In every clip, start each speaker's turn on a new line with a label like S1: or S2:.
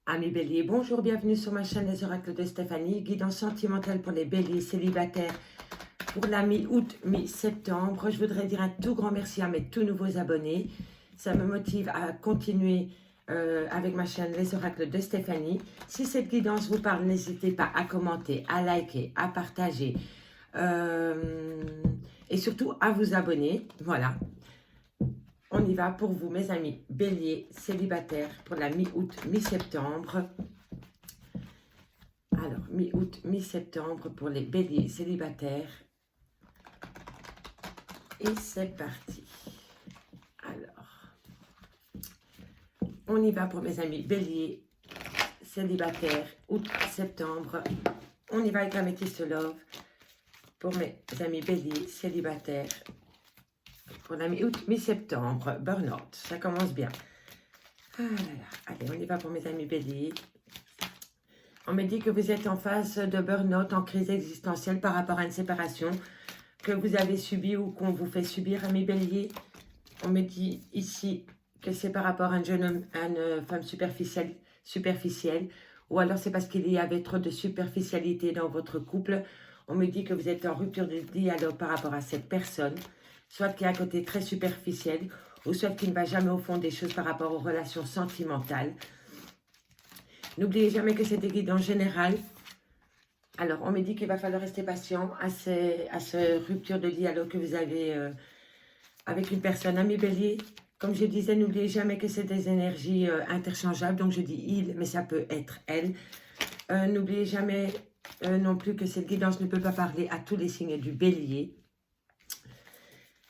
S1: Amis béliers, bonjour, bienvenue sur ma chaîne Les Oracles de Stéphanie, guidance sentimentale pour les béliers célibataires pour la mi-août, mi-septembre. Je voudrais dire un tout grand merci à mes tout nouveaux abonnés. Ça me motive à continuer avec ma chaîne Les Oracles de Stéphanie. Si cette guidance vous parle, n'hésitez pas à commenter, à liker, à partager et surtout à vous abonner. Voilà. On y va pour vous, mes amis béliers célibataires pour la mi-août, mi-septembre. Alors, mi-août, mi-septembre pour les béliers célibataires. Et c'est parti. Alors, on y va pour mes amis béliers célibataires, août, septembre. On y va avec la métisse love pour mes amis béliers célibataires. Pour la mi-août, mi-septembre, burn-out, ça commence bien. Ah là là, allez, on y va pour mes amis béliers. On me dit que vous êtes en phase de burn-out, en crise existentielle par rapport à une séparation que vous avez subie ou qu'on vous fait subir, amis béliers. On me dit ici que c'est par rapport à un jeune homme, à une femme superficielle, ou alors c'est parce qu'il y avait trop de superficialité dans votre couple. On me dit que vous êtes en rupture de dialogue par rapport à cette personne, soit qui a un côté très superficiel, ou soit qui ne va jamais au fond des choses par rapport aux relations sentimentales. N'oubliez jamais que c'est des guidances générales. Alors, on me dit qu'il va falloir rester patient à cette rupture de dialogue que vous avez avec une personne. Ami bélier, comme je disais, n'oubliez jamais que c'est des énergies interchangeables. Donc, je dis il, mais ça peut être elle. N'oubliez jamais non plus que cette guidance ne peut pas parler à tous les signes du bélier.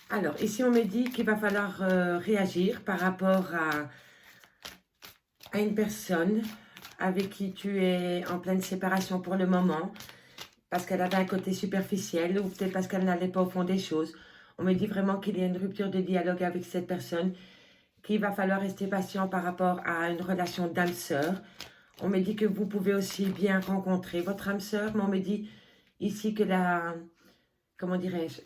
S1: Alors, ici, on me dit qu'il va falloir réagir par rapport à une personne avec qui tu es en pleine séparation pour le moment, parce qu'elle avait un côté superficiel, ou peut-être parce qu'elle n'allait pas au fond des choses. On me dit vraiment qu'il y a une rupture de dialogue avec cette personne, qu'il va falloir rester patient par rapport à une relation d'âme-sœur. On me dit que vous pouvez aussi bien rencontrer votre âme-sœur, mais on me dit ici que comment dirais-je,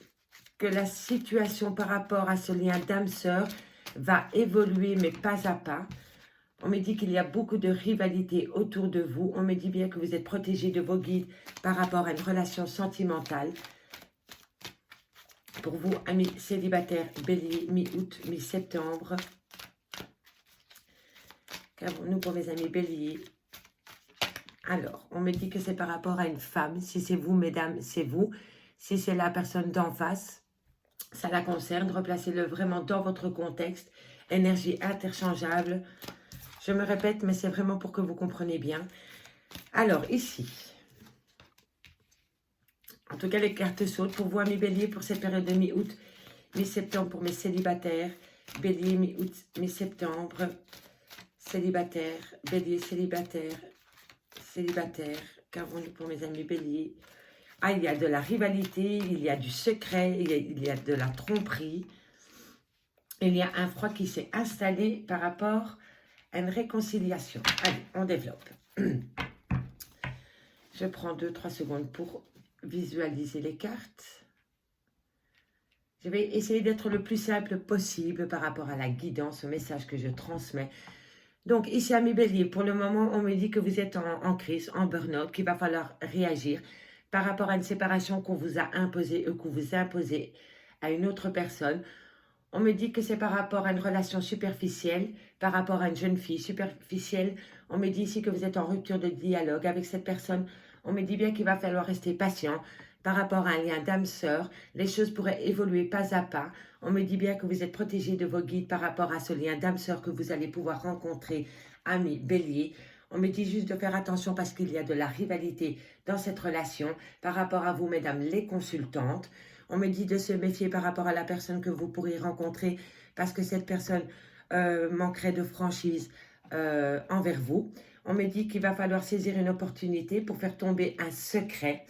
S1: que la situation par rapport à ce lien d'âme-sœur va évoluer, mais pas à pas. On me dit qu'il y a beaucoup de rivalité autour de vous. On me dit bien que vous êtes protégé de vos guides par rapport à une relation sentimentale. Pour vous, amis célibataires, bélier, mi-août, mi-septembre. Qu'avons-nous pour mes amis béliers? Alors, on me dit que c'est par rapport à une femme. Si c'est vous, mesdames, c'est vous. Si c'est la personne d'en face, ça la concerne. Replacez-le vraiment dans votre contexte. Énergie interchangeable. Je me répète, mais c'est vraiment pour que vous compreniez bien. Alors, ici, en tout cas, les cartes sautent pour vous, amis bélier, pour cette période de mi-août, mi-septembre pour mes célibataires. Bélier, mi-août, mi-septembre. Célibataire, bélier, célibataire, célibataire. Qu'avons-nous pour mes amis bélier? Ah, il y a de la rivalité, il y a du secret, il y a de la tromperie. Il y a un froid qui s'est installé par rapport à une réconciliation. Allez, on développe. Je prends 2-3 secondes pour visualiser les cartes. Je vais essayer d'être le plus simple possible par rapport à la guidance, au message que je transmets. Donc, ici, amis bélier, pour le moment, on me dit que vous êtes en crise, en burn-out, qu'il va falloir réagir par rapport à une séparation qu'on vous a imposée ou que vous imposez à une autre personne. On me dit que c'est par rapport à une relation superficielle, par rapport à une jeune fille superficielle. On me dit ici que vous êtes en rupture de dialogue avec cette personne. On me dit bien qu'il va falloir rester patient par rapport à un lien d'âme-sœur. Les choses pourraient évoluer pas à pas. On me dit bien que vous êtes protégé de vos guides par rapport à ce lien d'âme-sœur que vous allez pouvoir rencontrer, amis bélier. On me dit juste de faire attention parce qu'il y a de la rivalité dans cette relation par rapport à vous, mesdames les consultantes. On me dit de se méfier par rapport à la personne que vous pourriez rencontrer parce que cette personne manquerait de franchise envers vous. On me dit qu'il va falloir saisir une opportunité pour faire tomber un secret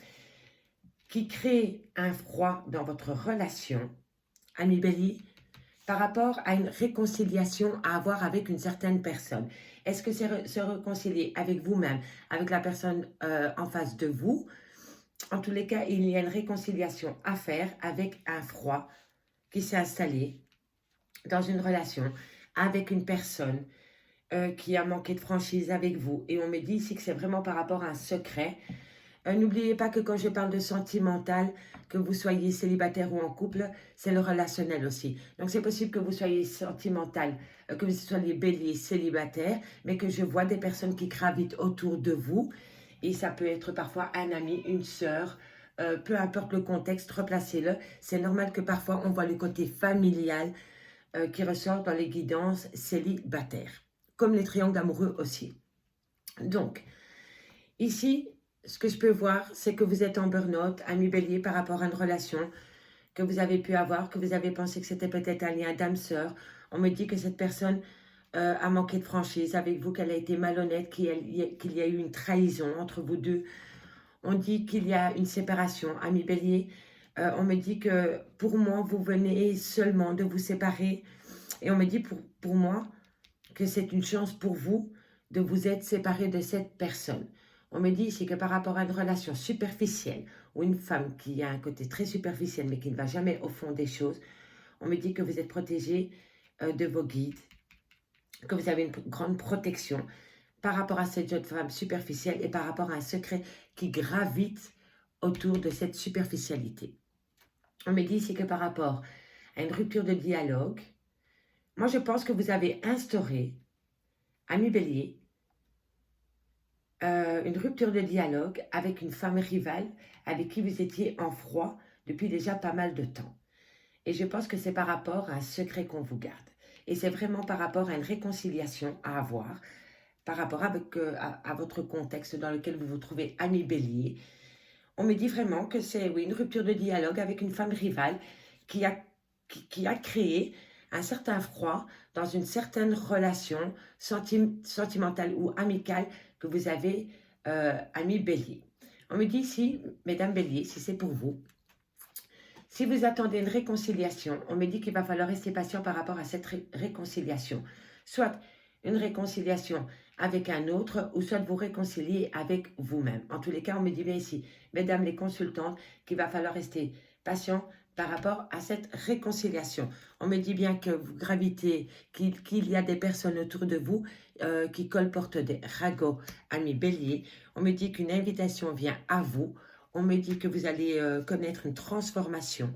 S1: qui crée un froid dans votre relation, ami bélier, par rapport à une réconciliation à avoir avec une certaine personne. Est-ce que c'est se réconcilier avec vous-même, avec la personne en face de vous? En tous les cas, il y a une réconciliation à faire avec un froid qui s'est installé dans une relation avec une personne qui a manqué de franchise avec vous. Et on me dit ici que c'est vraiment par rapport à un secret. N'oubliez pas que quand je parle de sentimental, que vous soyez célibataire ou en couple, c'est le relationnel aussi. Donc c'est possible que vous soyez sentimental, que vous soyez bélier, célibataire, mais que je vois des personnes qui gravitent autour de vous. Et ça peut être parfois un ami, une sœur, peu importe le contexte, replacez-le. C'est normal que parfois on voit le côté familial qui ressort dans les guidances célibataires, comme les triangles amoureux aussi. Donc, ici, ce que je peux voir, c'est que vous êtes en burn-out, ami bélier, par rapport à une relation que vous avez pu avoir, que vous avez pensé que c'était peut-être un lien d'âme-sœur. On me dit que cette personne a manqué de franchise avec vous, qu'elle a été malhonnête, qu'il y a eu une trahison entre vous deux. On dit qu'il y a une séparation, ami bélier. On me dit que pour moi, vous venez seulement de vous séparer. Et on me dit pour moi que c'est une chance pour vous de vous être séparé de cette personne. On me dit ici que par rapport à une relation superficielle ou une femme qui a un côté très superficiel mais qui ne va jamais au fond des choses, on me dit que vous êtes protégé de vos guides, que vous avez une grande protection par rapport à cette jeune femme superficielle et par rapport à un secret qui gravite autour de cette superficialité. On me dit ici que par rapport à une rupture de dialogue, moi je pense que vous avez instauré, ami bélier, une rupture de dialogue avec une femme rivale avec qui vous étiez en froid depuis déjà pas mal de temps. Et je pense que c'est par rapport à un secret qu'on vous garde. Et c'est vraiment par rapport à une réconciliation à avoir, par rapport à votre contexte dans lequel vous vous trouvez, ami bélier. On me dit vraiment que c'est oui, une rupture de dialogue avec une femme rivale qui a créé un certain froid dans une certaine relation sentimentale ou amicale que vous avez, ami bélier. On me dit ici, mesdames bélier, si c'est pour vous, si vous attendez une réconciliation, on me dit qu'il va falloir rester patient par rapport à cette réconciliation. Soit une réconciliation avec un autre, ou soit vous réconcilier avec vous-même. En tous les cas, on me dit bien ici, mesdames les consultantes, qu'il va falloir rester patient par rapport à cette réconciliation. On me dit bien que vous gravitez, qu'il y a des personnes autour de vous qui colportent des ragots, amis bélier. On me dit qu'une invitation vient à vous. On me dit que vous allez connaître une transformation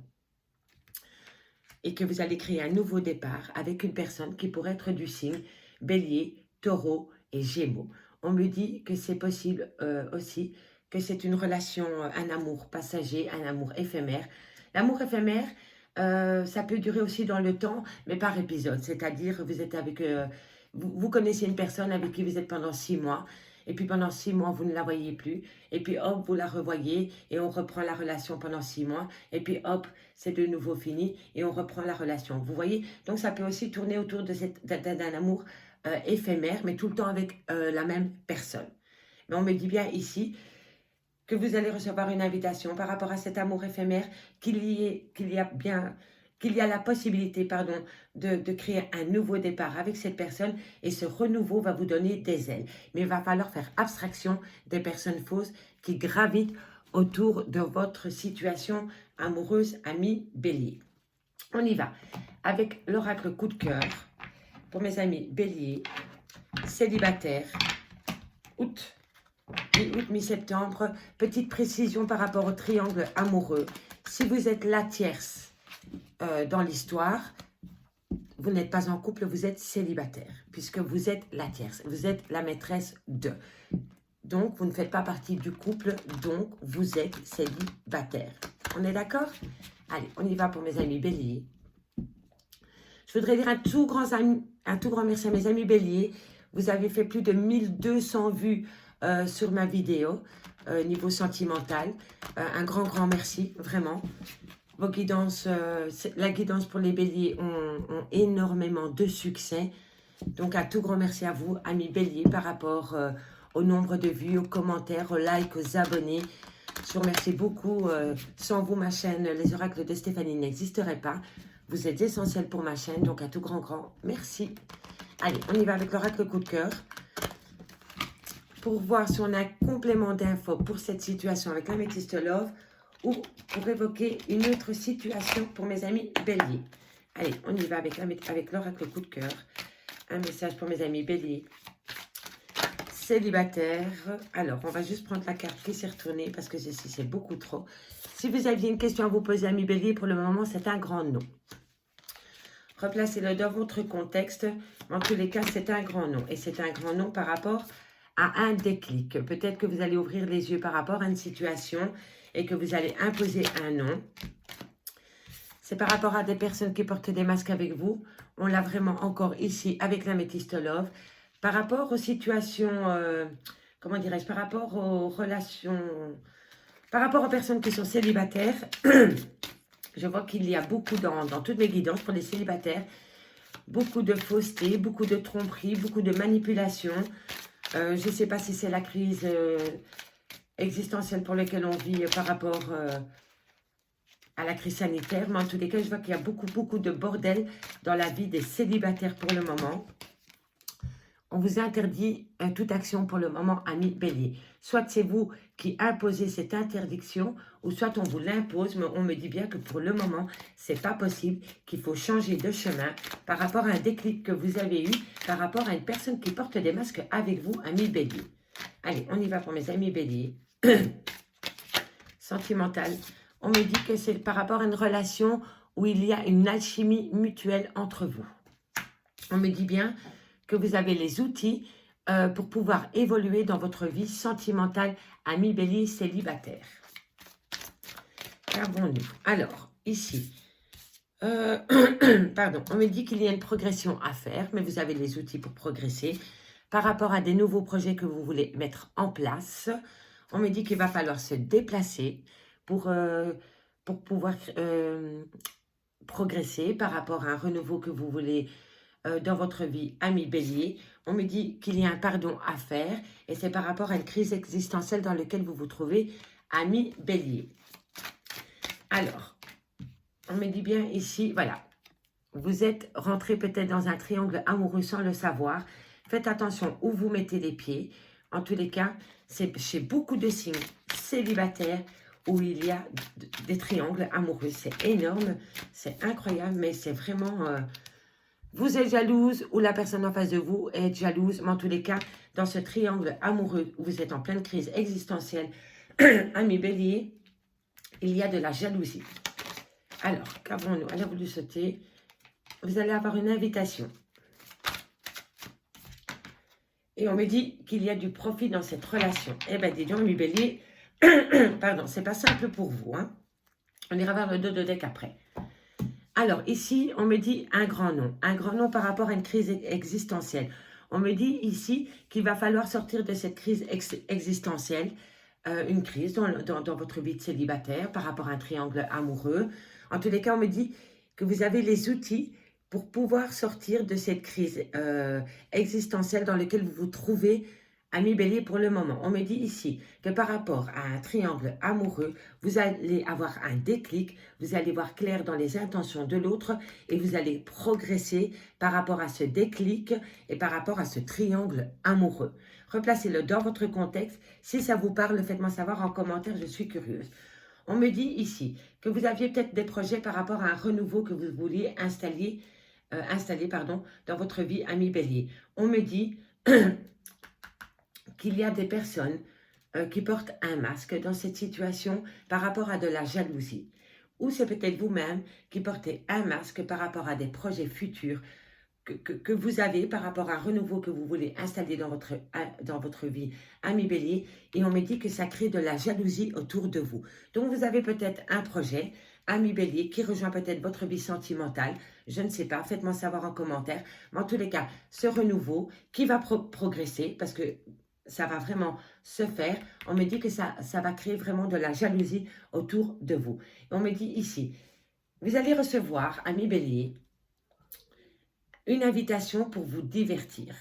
S1: et que vous allez créer un nouveau départ avec une personne qui pourrait être du signe bélier, taureau et gémeaux. On me dit que c'est possible aussi que c'est une relation, un amour passager, un amour éphémère. L'amour éphémère, ça peut durer aussi dans le temps, mais par épisode. C'est-à-dire, vous êtes avec, vous connaissez une personne avec qui vous êtes pendant 6 mois, et puis pendant 6 mois, vous ne la voyez plus, et puis hop, vous la revoyez, et on reprend la relation pendant 6 mois, et puis hop, c'est de nouveau fini, et on reprend la relation. Vous voyez? Donc ça peut aussi tourner autour d'un amour éphémère, mais tout le temps avec la même personne. Mais on me dit bien ici que vous allez recevoir une invitation par rapport à cet amour éphémère, qu'il y a la possibilité, pardon, de créer un nouveau départ avec cette personne, et ce renouveau va vous donner des ailes. Mais il va falloir faire abstraction des personnes fausses qui gravitent autour de votre situation amoureuse, ami bélier. On y va avec l'oracle coup de cœur pour mes amis bélier, célibataires, août, mi-août, mi-septembre. Petite précision par rapport au triangle amoureux. Si vous êtes la tierce dans l'histoire, vous n'êtes pas en couple, vous êtes célibataire, puisque vous êtes la tierce, vous êtes la maîtresse de. Donc, vous ne faites pas partie du couple, donc vous êtes célibataire. On est d'accord? Allez, on y va pour mes amis bélier. Je voudrais dire un tout grand merci à mes amis bélier. Vous avez fait plus de 1200 vues sur ma vidéo, niveau sentimental. Un grand merci, vraiment. Vos guidances, la guidance pour les béliers ont énormément de succès. Donc, un tout grand merci à vous, amis béliers, par rapport au nombre de vues, aux commentaires, aux likes, aux abonnés. Je vous remercie beaucoup. Sans vous, ma chaîne, les oracles de Stéphanie n'existerait pas. Vous êtes essentiels pour ma chaîne, donc un tout grand merci. Allez, on y va avec l'oracle coup de cœur. Pour voir si on a un complément d'infos pour cette situation avec l'Améthyste Love, ou pour évoquer une autre situation pour mes amis béliers. Allez, on y va avec l'oracle coup de cœur. Un message pour mes amis béliers. Célibataire. Alors, on va juste prendre la carte qui s'est retournée parce que ceci, c'est beaucoup trop. Si vous aviez une question à vous poser, amis béliers, pour le moment, c'est un grand non. Replacez-le dans votre contexte. En tous les cas, c'est un grand non. Et c'est un grand non par rapport à un déclic. Peut-être que vous allez ouvrir les yeux par rapport à une situation et que vous allez imposer un non. C'est par rapport à des personnes qui portent des masques avec vous. On l'a vraiment encore ici avec l'améthyste love. Par rapport aux situations, comment dirais-je, par rapport aux relations, par rapport aux personnes qui sont célibataires, je vois qu'il y a beaucoup dans toutes mes guidances pour les célibataires, beaucoup de fausseté, beaucoup de tromperie, beaucoup de manipulation. Je ne sais pas si c'est la crise existentielle pour laquelle on vit par rapport à la crise sanitaire, mais en tous les cas, je vois qu'il y a beaucoup de bordel dans la vie des célibataires pour le moment. On vous interdit toute action pour le moment, amis bélier. Soit c'est vous qui imposez cette interdiction, ou soit on vous l'impose, mais on me dit bien que pour le moment, c'est pas possible, qu'il faut changer de chemin par rapport à un déclic que vous avez eu, par rapport à une personne qui porte des masques avec vous, amis bélier. Allez, on y va pour mes amis béliers. Sentimental. On me dit que c'est par rapport à une relation où il y a une alchimie mutuelle entre vous. On me dit bien que vous avez les outils pour pouvoir évoluer dans votre vie sentimentale, ami bélier célibataire. Qu'avons-nous? Alors, ici, pardon, on me dit qu'il y a une progression à faire, mais vous avez les outils pour progresser. Par rapport à des nouveaux projets que vous voulez mettre en place, on me dit qu'il va falloir se déplacer pour pouvoir progresser par rapport à un renouveau que vous voulez dans votre vie, ami bélier. On me dit qu'il y a un pardon à faire et c'est par rapport à une crise existentielle dans laquelle vous vous trouvez, ami bélier. Alors, on me dit bien ici, voilà, vous êtes rentré peut-être dans un triangle amoureux sans le savoir. Faites attention où vous mettez les pieds. En tous les cas, c'est chez beaucoup de signes célibataires où il y a des triangles amoureux. C'est énorme, c'est incroyable, mais c'est vraiment... vous êtes jalouse ou la personne en face de vous est jalouse, mais en tous les cas, dans ce triangle amoureux où vous êtes en pleine crise existentielle, ami bélier, il y a de la jalousie. Alors, qu'avons-nous? Elle a voulu sauter. Vous allez avoir une invitation. Et on me dit qu'il y a du profit dans cette relation. Eh bien, dis donc, ami bélier, pardon, c'est pas simple pour vous. Hein. On ira voir le dos de deck après. Alors, ici, on me dit un grand non par rapport à une crise existentielle. On me dit ici qu'il va falloir sortir de cette crise existentielle, une crise dans votre vie de célibataire par rapport à un triangle amoureux. En tous les cas, on me dit que vous avez les outils pour pouvoir sortir de cette crise existentielle dans laquelle vous vous trouvez, ami bélier, pour le moment. On me dit ici que par rapport à un triangle amoureux, vous allez avoir un déclic, vous allez voir clair dans les intentions de l'autre et vous allez progresser par rapport à ce déclic et par rapport à ce triangle amoureux. Replacez-le dans votre contexte. Si ça vous parle, faites-moi savoir en commentaire, je suis curieuse. On me dit ici que vous aviez peut-être des projets par rapport à un renouveau que vous vouliez installer dans votre vie, ami bélier. On me dit qu'il y a des personnes qui portent un masque dans cette situation par rapport à de la jalousie. Ou c'est peut-être vous-même qui portez un masque par rapport à des projets futurs que vous avez par rapport à un renouveau que vous voulez installer dans votre vie, ami bélier, et on me dit que ça crée de la jalousie autour de vous. Donc vous avez peut-être un projet, ami bélier, qui rejoint peut-être votre vie sentimentale, je ne sais pas, faites-moi savoir en commentaire, mais en tous les cas, ce renouveau qui va progresser, parce que ça va vraiment se faire, on me dit que ça va créer vraiment de la jalousie autour de vous. Et on me dit ici, vous allez recevoir, ami bélier, une invitation pour vous divertir.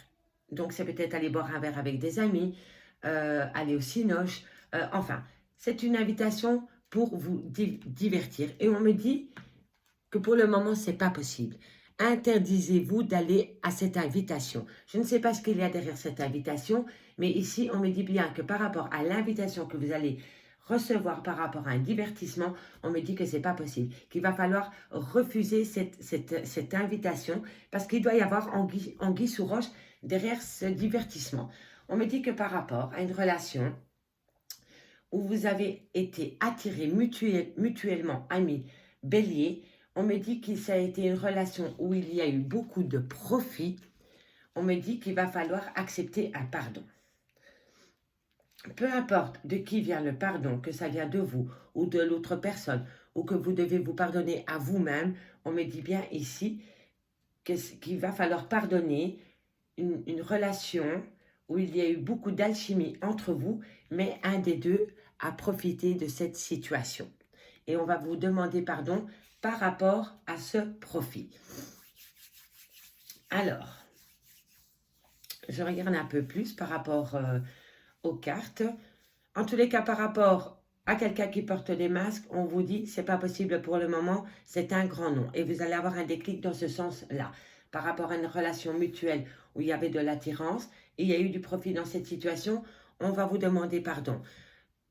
S1: Donc, c'est peut-être aller boire un verre avec des amis, aller au cinoche. Enfin, c'est une invitation pour vous divertir. Et on me dit que pour le moment, ce n'est pas possible. Interdisez-vous d'aller à cette invitation. Je ne sais pas ce qu'il y a derrière cette invitation, mais ici, on me dit bien que par rapport à l'invitation que vous allez recevoir par rapport à un divertissement, on me dit que c'est pas possible, qu'il va falloir refuser cette invitation parce qu'il doit y avoir anguille sous roche derrière ce divertissement. On me dit que par rapport à une relation où vous avez été attirés mutuellement, amis, bélier, on me dit que ça a été une relation où il y a eu beaucoup de profit. On me dit qu'il va falloir accepter un pardon. Peu importe de qui vient le pardon, que ça vient de vous ou de l'autre personne, ou que vous devez vous pardonner à vous-même, on me dit bien ici qu'il va falloir pardonner une relation où il y a eu beaucoup d'alchimie entre vous, mais un des deux a profité de cette situation. Et on va vous demander pardon par rapport à ce profit. Alors, je regarde un peu plus par rapport aux cartes. En tous les cas, par rapport à quelqu'un qui porte des masques, on vous dit c'est pas possible pour le moment, c'est un grand non. Et vous allez avoir un déclic dans ce sens-là. Par rapport à une relation mutuelle où il y avait de l'attirance, et il y a eu du profit dans cette situation, on va vous demander pardon.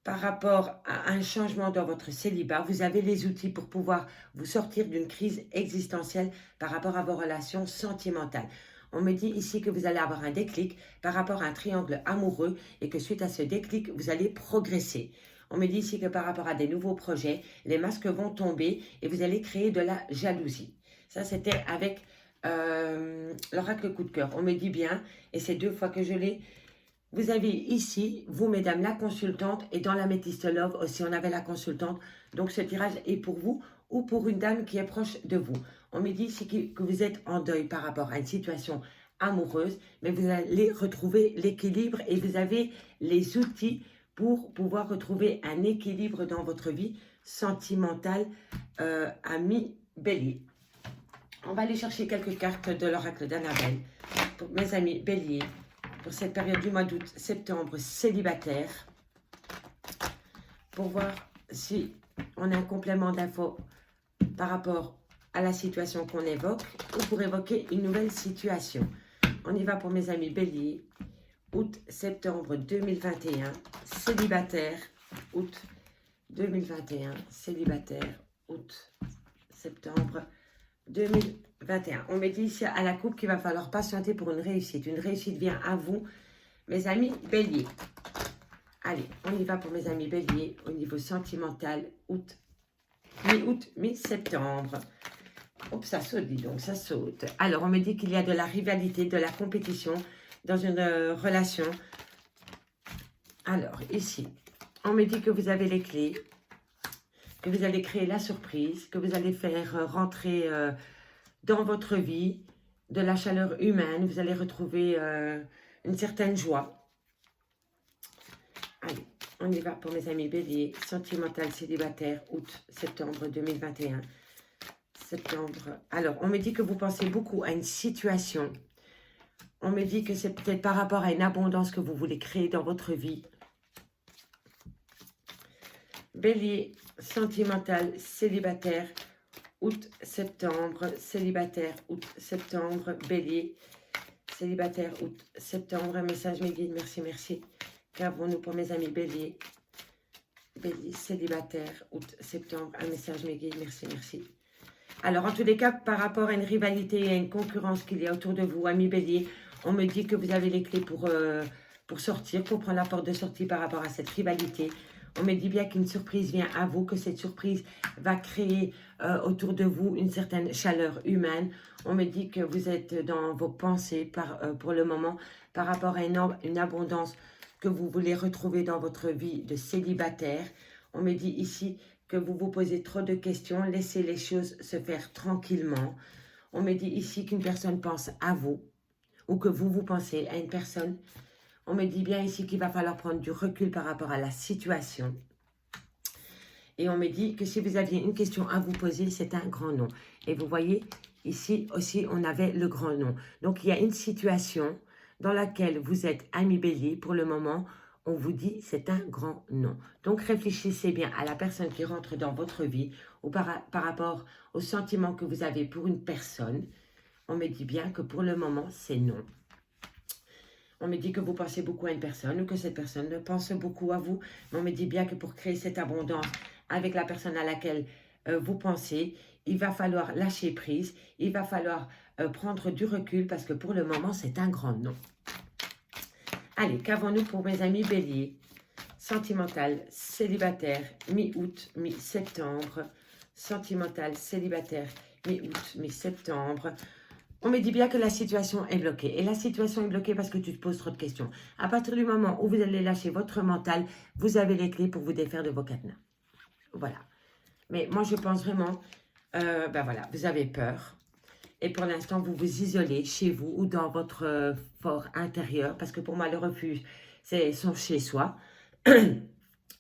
S1: Par rapport à un changement dans votre célibat, vous avez les outils pour pouvoir vous sortir d'une crise existentielle par rapport à vos relations sentimentales. On me dit ici que vous allez avoir un déclic par rapport à un triangle amoureux et que suite à ce déclic, vous allez progresser. On me dit ici que par rapport à des nouveaux projets, les masques vont tomber et vous allez créer de la jalousie. Ça, c'était avec l'oracle coup de cœur. On me dit bien, et c'est 2 fois que je l'ai. Vous avez ici, vous mesdames, la consultante, et dans la Métiste Love aussi, on avait la consultante. Donc ce tirage est pour vous ou pour une dame qui est proche de vous. On me dit ici que vous êtes en deuil par rapport à une situation amoureuse, mais vous allez retrouver l'équilibre et vous avez les outils pour pouvoir retrouver un équilibre dans votre vie sentimentale, ami Bélier. On va aller chercher quelques cartes de l'oracle d'Annabelle pour mes amis Bélier. Pour cette période du mois d'août, septembre, célibataire, pour voir si on a un complément d'infos par rapport à la situation qu'on évoque ou pour évoquer une nouvelle situation. On y va pour mes amis Bélier, août, septembre 2021, célibataire, août 2021, célibataire, août, septembre 2021. On me dit ici à la coupe qu'il va falloir patienter pour une réussite. Une réussite vient à vous, mes amis Bélier. Allez, on y va pour mes amis Bélier au niveau sentimental, août, mi-août, mi-septembre. Oups, ça saute, dis donc, ça saute. Alors, on me dit qu'il y a de la rivalité, de la compétition dans une relation. Alors, ici, on me dit que vous avez les clés, que vous allez créer la surprise, que vous allez faire rentrer dans votre vie de la chaleur humaine. Vous allez retrouver une certaine joie. Allez, on y va pour mes amis Bélier, sentimental, célibataire, août, septembre 2021. Septembre. Alors, on me dit que vous pensez beaucoup à une situation. On me dit que c'est peut-être par rapport à une abondance que vous voulez créer dans votre vie. Bélier, sentimental, célibataire, août, septembre, célibataire, août, septembre, Bélier, célibataire, août, septembre, message mes guides, merci, merci. Qu'avons-nous pour mes amis Bélier, Bélier, célibataire, août, septembre, un message mes guides, merci, merci. Alors, en tous les cas, par rapport à une rivalité et à une concurrence qu'il y a autour de vous, amis Bélier, on me dit que vous avez les clés pour sortir, pour prendre la porte de sortie par rapport à cette rivalité. On me dit bien qu'une surprise vient à vous, que cette surprise va créer autour de vous une certaine chaleur humaine. On me dit que vous êtes dans vos pensées pour le moment par rapport à une abondance que vous voulez retrouver dans votre vie de célibataire. On me dit ici que vous vous posez trop de questions, laissez les choses se faire tranquillement. On me dit ici qu'une personne pense à vous ou que vous pensez à une personne. On me dit bien ici qu'il va falloir prendre du recul par rapport à la situation. Et on me dit que si vous aviez une question à vous poser, c'est un grand non. Et vous voyez, ici aussi, on avait le grand non. Donc, il y a une situation dans laquelle vous êtes ami Bélier. Pour le moment, on vous dit c'est un grand non. Donc, réfléchissez bien à la personne qui rentre dans votre vie ou par rapport au sentiment que vous avez pour une personne. On me dit bien que pour le moment, c'est non. On me dit que vous pensez beaucoup à une personne ou que cette personne pense beaucoup à vous. Mais on me dit bien que pour créer cette abondance avec la personne à laquelle vous pensez, il va falloir lâcher prise, il va falloir prendre du recul parce que pour le moment, c'est un grand non. Allez, qu'avons-nous pour mes amis béliers? Sentimental, célibataire, mi-août, mi-septembre. Sentimental, célibataire, mi-août, mi-septembre. On me dit bien que la situation est bloquée. Et la situation est bloquée parce que tu te poses trop de questions. À partir du moment où vous allez lâcher votre mental, vous avez les clés pour vous défaire de vos cadenas. Voilà. Mais moi, je pense vraiment, ben voilà, vous avez peur. Et pour l'instant, vous vous isolez chez vous ou dans votre fort intérieur. Parce que pour moi, le refuge, c'est son chez-soi.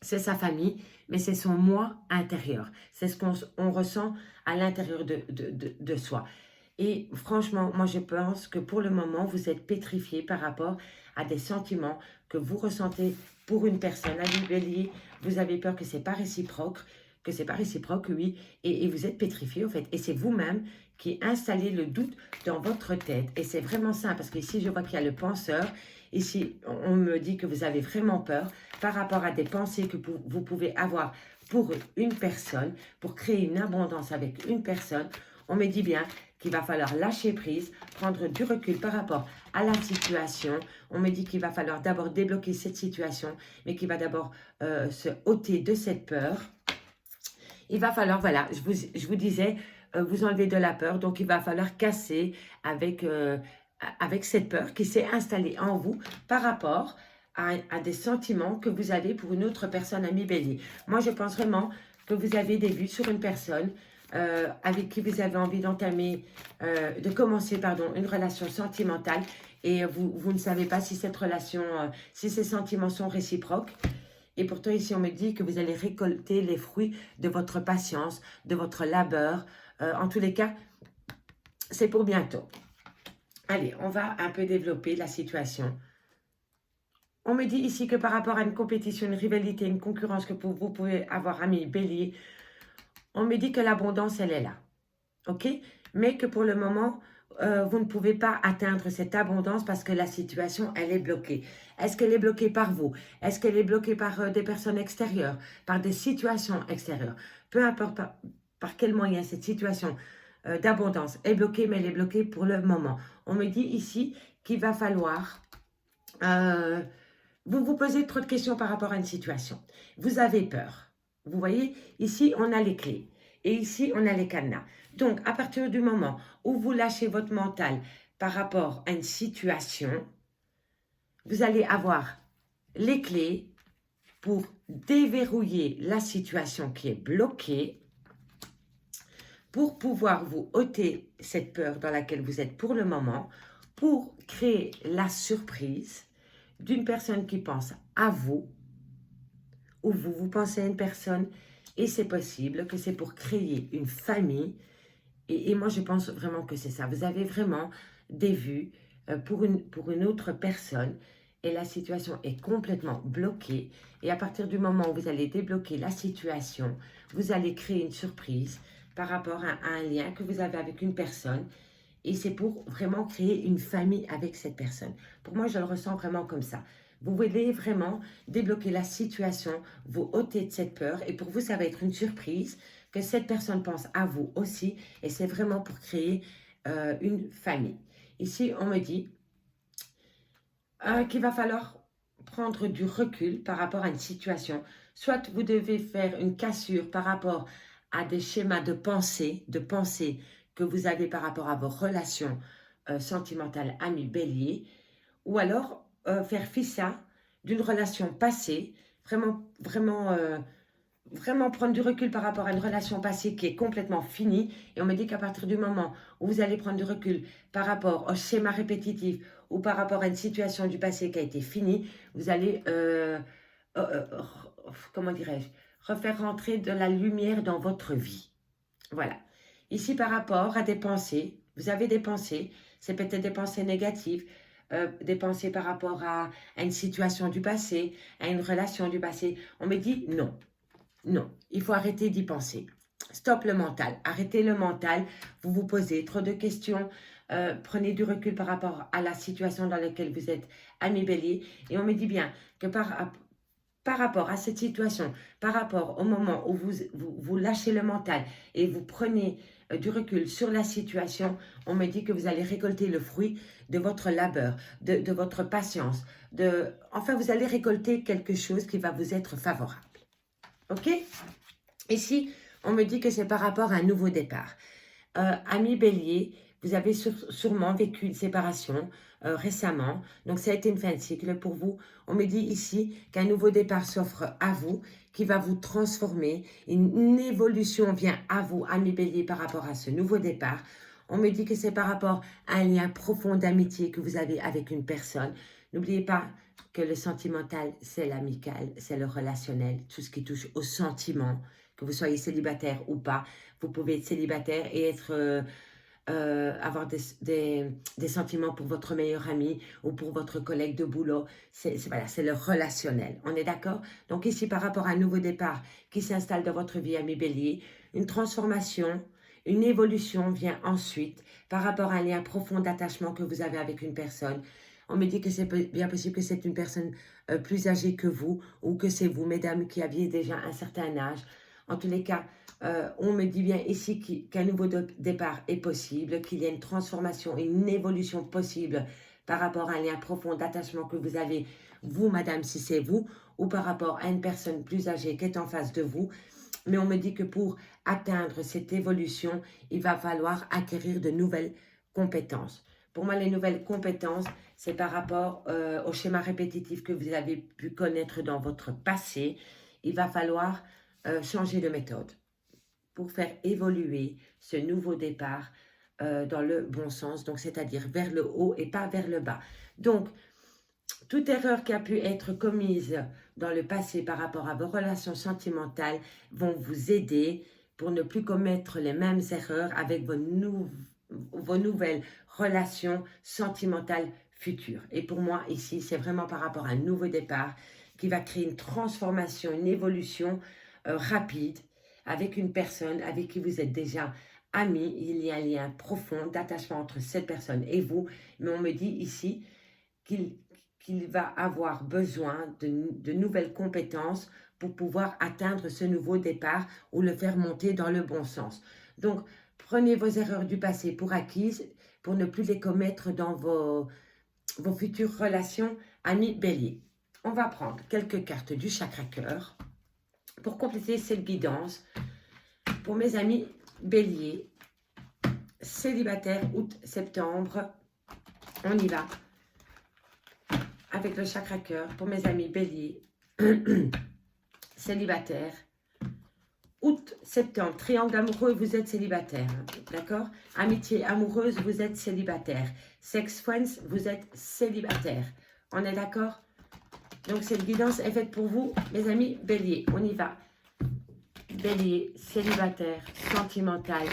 S1: C'est sa famille, mais c'est son moi intérieur. C'est ce qu'on ressent à l'intérieur de soi. Et franchement, moi je pense que pour le moment, vous êtes pétrifié par rapport à des sentiments que vous ressentez pour une personne. À du bélier, vous avez peur que c'est pas réciproque, oui, et vous êtes pétrifié en fait. Et c'est vous-même qui installez le doute dans votre tête. Et c'est vraiment ça, parce qu'ici, je vois qu'il y a le penseur. Ici, on me dit que vous avez vraiment peur par rapport à des pensées que vous pouvez avoir pour une personne, pour créer une abondance avec une personne. On me dit bien qu'il va falloir lâcher prise, prendre du recul par rapport à la situation. On me dit qu'il va falloir d'abord débloquer cette situation, mais qu'il va d'abord se ôter de cette peur. Il va falloir, voilà, je vous disais, vous enlever de la peur. Donc, il va falloir casser avec cette peur qui s'est installée en vous par rapport à des sentiments que vous avez pour une autre personne, ami bélier. Moi, je pense vraiment que vous avez des vues sur une personne avec qui vous avez envie d'entamer, de commencer, pardon, une relation sentimentale et vous ne savez pas si cette relation, si ces sentiments sont réciproques. Et pourtant, ici, on me dit que vous allez récolter les fruits de votre patience, de votre labeur. En tous les cas, c'est pour bientôt. Allez, on va un peu développer la situation. On me dit ici que par rapport à une compétition, une rivalité, une concurrence que vous pouvez avoir, ami bélier, on me dit que l'abondance, elle est là. OK? Mais que pour le moment, vous ne pouvez pas atteindre cette abondance parce que la situation, elle est bloquée. Est-ce qu'elle est bloquée par vous? Est-ce qu'elle est bloquée par des personnes extérieures? Par des situations extérieures? Peu importe par quel moyen cette situation d'abondance est bloquée, mais elle est bloquée pour le moment. On me dit ici qu'il va falloir... vous vous posez trop de questions par rapport à une situation. Vous avez peur. Vous voyez, ici, on a les clés. Et ici, on a les cadenas. Donc, à partir du moment où vous lâchez votre mental par rapport à une situation, vous allez avoir les clés pour déverrouiller la situation qui est bloquée, pour pouvoir vous ôter cette peur dans laquelle vous êtes pour le moment, pour créer la surprise d'une personne qui pense à vous, ou vous pensez à une personne, et c'est possible que c'est pour créer une famille. Et moi, je pense vraiment que c'est ça. Vous avez vraiment des vues pour une autre personne et la situation est complètement bloquée. Et à partir du moment où vous allez débloquer la situation, vous allez créer une surprise par rapport à un lien que vous avez avec une personne. Et c'est pour vraiment créer une famille avec cette personne. Pour moi, je le ressens vraiment comme ça. Vous voulez vraiment débloquer la situation, vous ôter de cette peur. Et pour vous, ça va être une surprise que cette personne pense à vous aussi. Et c'est vraiment pour créer une famille. Ici, on me dit qu'il va falloir prendre du recul par rapport à une situation. Soit vous devez faire une cassure par rapport à des schémas de pensée que vous avez par rapport à vos relations sentimentales, amis, bélier, ou alors faire fi ça d'une relation passée, vraiment prendre du recul par rapport à une relation passée qui est complètement finie. Et on me dit qu'à partir du moment où vous allez prendre du recul par rapport au schéma répétitif ou par rapport à une situation du passé qui a été finie, vous allez, comment dirais-je, refaire rentrer de la lumière dans votre vie. Voilà. Ici, par rapport à des pensées, vous avez des pensées, c'est peut-être des pensées négatives, des pensées par rapport à une situation du passé, à une relation du passé. On me dit non. Non, il faut arrêter d'y penser. Stop le mental, arrêtez le mental, vous vous posez trop de questions, prenez du recul par rapport à la situation dans laquelle vous êtes, ami Bélier. Et on me dit bien que par rapport à cette situation, par rapport au moment où vous lâchez le mental et vous prenez du recul sur la situation, on me dit que vous allez récolter le fruit de votre labeur, de votre patience. Enfin, vous allez récolter quelque chose qui va vous être favorable. OK? Ici, on me dit que c'est par rapport à un nouveau départ. Ami Bélier, vous avez sûrement vécu une séparation récemment. Donc, ça a été une fin de cycle pour vous. On me dit ici qu'un nouveau départ s'offre à vous, qui va vous transformer. Une évolution vient à vous, ami Bélier, par rapport à ce nouveau départ. On me dit que c'est par rapport à un lien profond d'amitié que vous avez avec une personne. N'oubliez pas que le sentimental, c'est l'amical, c'est le relationnel, tout ce qui touche au sentiment, que vous soyez célibataire ou pas. Vous pouvez être célibataire et avoir des sentiments pour votre meilleur ami ou pour votre collègue de boulot. Voilà, c'est le relationnel. On est d'accord? Donc ici, par rapport à un nouveau départ qui s'installe dans votre vie, ami Bélier, une transformation, une évolution vient ensuite par rapport à un lien profond d'attachement que vous avez avec une personne. On me dit que c'est bien possible que c'est une personne plus âgée que vous ou que c'est vous, mesdames, qui aviez déjà un certain âge. En tous les cas, on me dit bien ici qu'un nouveau départ est possible, qu'il y a une transformation, une évolution possible par rapport à un lien profond d'attachement que vous avez, vous, madame, si c'est vous, ou par rapport à une personne plus âgée qui est en face de vous. Mais on me dit que pour atteindre cette évolution, il va falloir acquérir de nouvelles compétences. Pour moi, les nouvelles compétences, c'est par rapport au schéma répétitif que vous avez pu connaître dans votre passé. Il va falloir changer de méthode pour faire évoluer ce nouveau départ dans le bon sens, donc c'est-à-dire vers le haut et pas vers le bas. Donc, toute erreur qui a pu être commise dans le passé par rapport à vos relations sentimentales vont vous aider pour ne plus commettre les mêmes erreurs avec vos nouvelles relations sentimentales futures. Et pour moi, ici, c'est vraiment par rapport à un nouveau départ qui va créer une transformation, une évolution rapide avec une personne avec qui vous êtes déjà amis. Il y a un lien profond d'attachement entre cette personne et vous. Mais on me dit ici qu'il va avoir besoin de nouvelles compétences pour pouvoir atteindre ce nouveau départ ou le faire monter dans le bon sens. Donc, prenez vos erreurs du passé pour acquises pour ne plus les commettre dans vos futures relations, amis Bélier. On va prendre quelques cartes du chakra cœur pour compléter cette guidance pour mes amis Bélier, célibataires août-septembre. On y va avec le chakra cœur pour mes amis Bélier, célibataires, août-septembre, triangle amoureux, vous êtes célibataire, d'accord? Amitié amoureuse, vous êtes célibataire. Sex friends, vous êtes célibataire. On est d'accord? Donc cette guidance est faite pour vous, mes amis Bélier. On y va. Bélier, célibataire, sentimental,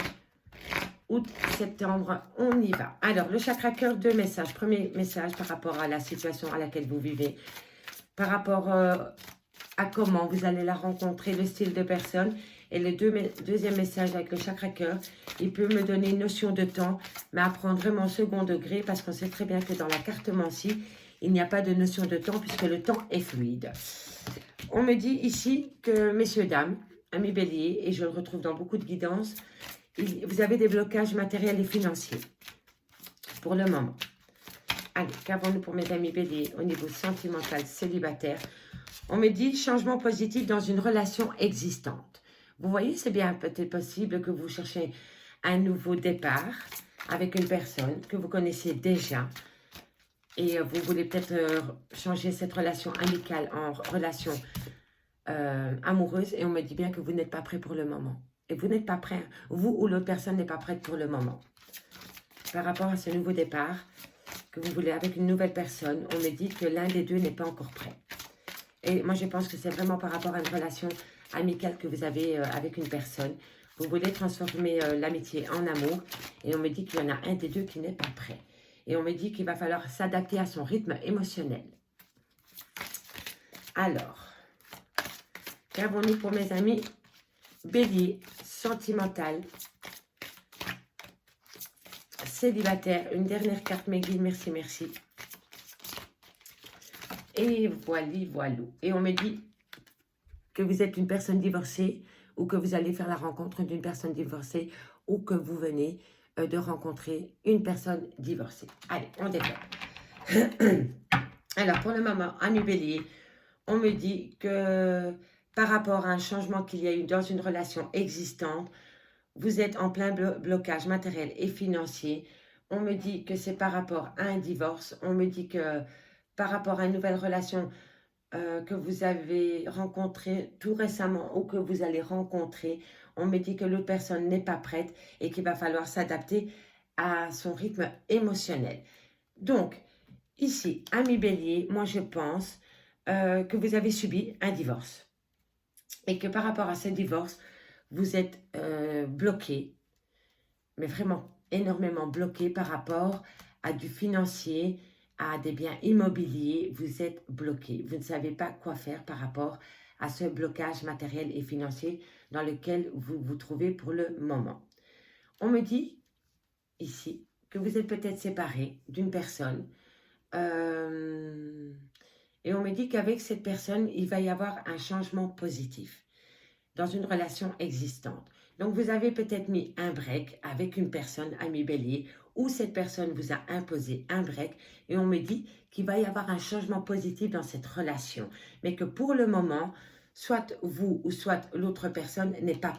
S1: août-septembre, on y va. Alors, le chakra cœur, deux messages. Premier message par rapport à la situation à laquelle vous vivez, par rapport à comment vous allez la rencontrer, le style de personne. Et le deuxième message avec le chakra cœur, il peut me donner une notion de temps, mais à prendre vraiment au second degré, parce qu'on sait très bien que dans la cartomancie, il n'y a pas de notion de temps, puisque le temps est fluide. On me dit ici que, messieurs, dames, amis Bélier, et je le retrouve dans beaucoup de guidances, vous avez des blocages matériels et financiers pour le moment. Allez, qu'avons-nous pour mes amis Bélier au niveau sentimental, célibataire? On me dit changement positif dans une relation existante. Vous voyez, c'est bien peut-être possible que vous cherchez un nouveau départ avec une personne que vous connaissez déjà. Et vous voulez peut-être changer cette relation amicale en relation amoureuse. Et on me dit bien que vous n'êtes pas prêt pour le moment. Et vous n'êtes pas prêt. Vous ou l'autre personne n'est pas prête pour le moment. Par rapport à ce nouveau départ que vous voulez avec une nouvelle personne, on me dit que l'un des deux n'est pas encore prêt. Et moi, je pense que c'est vraiment par rapport à une relation amicale que vous avez avec une personne. Vous voulez transformer l'amitié en amour. Et on me dit qu'il y en a un des deux qui n'est pas prêt. Et on me dit qu'il va falloir s'adapter à son rythme émotionnel. Alors, qu'avons-nous pour mes amis Bélier, sentimental, célibataire, une dernière carte, mes guides, merci, merci. Et voilà. Et on me dit que vous êtes une personne divorcée ou que vous allez faire la rencontre d'une personne divorcée ou que vous venez de rencontrer une personne divorcée. Allez, on développe. Alors, pour le moment, ami Bélier, on me dit que par rapport à un changement qu'il y a eu dans une relation existante, vous êtes en plein blocage matériel et financier. On me dit que c'est par rapport à un divorce. On me dit que par rapport à une nouvelle relation que vous avez rencontrée tout récemment ou que vous allez rencontrer, on me dit que l'autre personne n'est pas prête et qu'il va falloir s'adapter à son rythme émotionnel. Donc, ici, ami Bélier, moi je pense que vous avez subi un divorce et que par rapport à ce divorce, vous êtes bloqué, mais vraiment énormément bloqué par rapport à du financier, à des biens immobiliers, vous êtes bloqué. Vous ne savez pas quoi faire par rapport à ce blocage matériel et financier dans lequel vous vous trouvez pour le moment. On me dit ici que vous êtes peut-être séparé d'une personne et on me dit qu'avec cette personne, il va y avoir un changement positif dans une relation existante. Donc, vous avez peut-être mis un break avec une personne, ami Bélier, où cette personne vous a imposé un break et on me dit qu'il va y avoir un changement positif dans cette relation, mais que pour le moment, soit vous ou soit l'autre personne n'est pas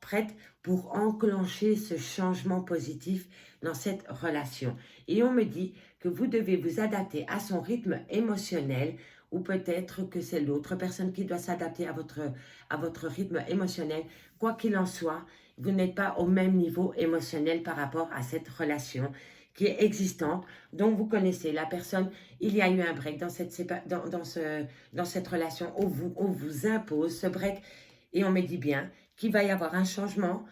S1: prête pour enclencher ce changement positif dans cette relation. Et on me dit que vous devez vous adapter à son rythme émotionnel ou peut-être que c'est l'autre personne qui doit s'adapter à votre rythme émotionnel. Quoi qu'il en soit, vous n'êtes pas au même niveau émotionnel par rapport à cette relation qui est existante. Donc, vous connaissez la personne, il y a eu un break dans cette relation où on vous impose ce break et on me dit bien qu'il va y avoir un changement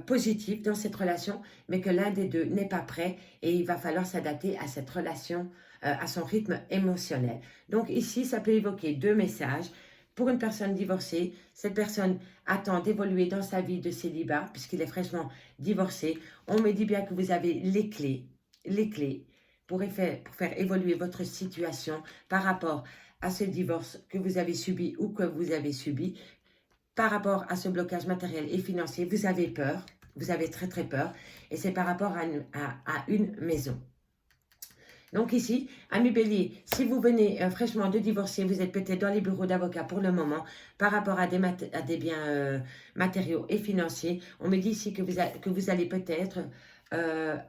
S1: positif dans cette relation, mais que l'un des deux n'est pas prêt et il va falloir s'adapter à cette relation, à son rythme émotionnel. Donc ici, ça peut évoquer deux messages. Pour une personne divorcée, cette personne attend d'évoluer dans sa vie de célibat, puisqu'il est fraîchement divorcé. On me dit bien que vous avez les clés pour faire évoluer votre situation par rapport à ce divorce que vous avez subi ou que vous avez subi. Par rapport à ce blocage matériel et financier, vous avez peur, vous avez très très peur, et c'est par rapport à une maison. Donc ici, ami Bélier, si vous venez fraîchement de divorcer, vous êtes peut-être dans les bureaux d'avocats pour le moment, par rapport à des biens matériaux et financiers, on me dit ici que vous allez peut-être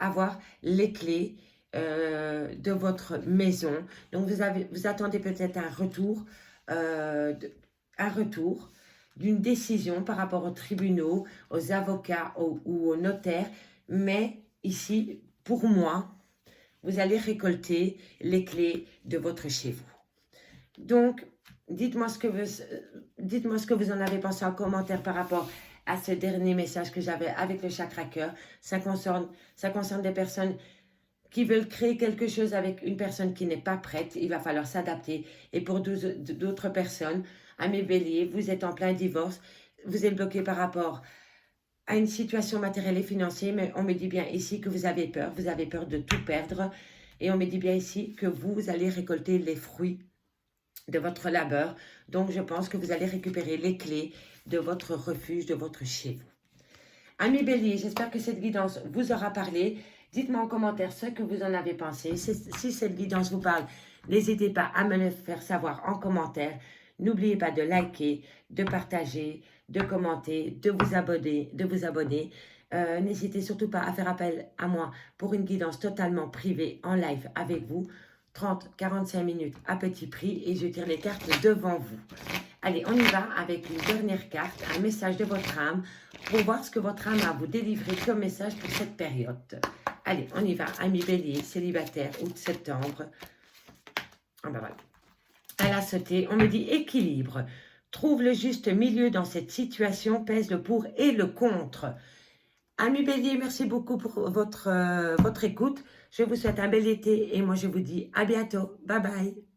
S1: avoir les clés de votre maison. Donc vous attendez peut-être un retour d'une décision par rapport aux tribunaux, aux avocats ou aux notaires. Mais ici, pour moi, vous allez récolter les clés de votre chez vous. Donc, dites-moi ce que vous en avez pensé en commentaire par rapport à ce dernier message que j'avais avec le chakra cœur. Ça concerne des personnes qui veulent créer quelque chose avec une personne qui n'est pas prête. Il va falloir s'adapter. Et pour d'autres personnes, amis Bélier, vous êtes en plein divorce. Vous êtes bloqué par rapport à une situation matérielle et financière, mais on me dit bien ici que vous avez peur de tout perdre, et on me dit bien ici que vous allez récolter les fruits de votre labeur, donc je pense que vous allez récupérer les clés de votre refuge, de votre chez vous. Amis Bélier, j'espère que cette guidance vous aura parlé. Dites-moi en commentaire ce que vous en avez pensé. Si cette guidance vous parle, n'hésitez pas à me le faire savoir en commentaire. N'oubliez pas de liker, de partager, de commenter, de vous abonner. N'hésitez surtout pas à faire appel à moi pour une guidance totalement privée en live avec vous. 30-45 minutes à petit prix et je tire les cartes devant vous. Allez, on y va avec une dernière carte, un message de votre âme pour voir ce que votre âme a à vous délivrer comme message pour cette période. Allez, on y va, amis Bélier, célibataire, août-septembre. Ah ben voilà. Elle a sauté, on me dit équilibre. Trouve le juste milieu dans cette situation, pèse le pour et le contre. Amis Bélier, merci beaucoup pour votre écoute. Je vous souhaite un bel été et moi je vous dis à bientôt. Bye bye.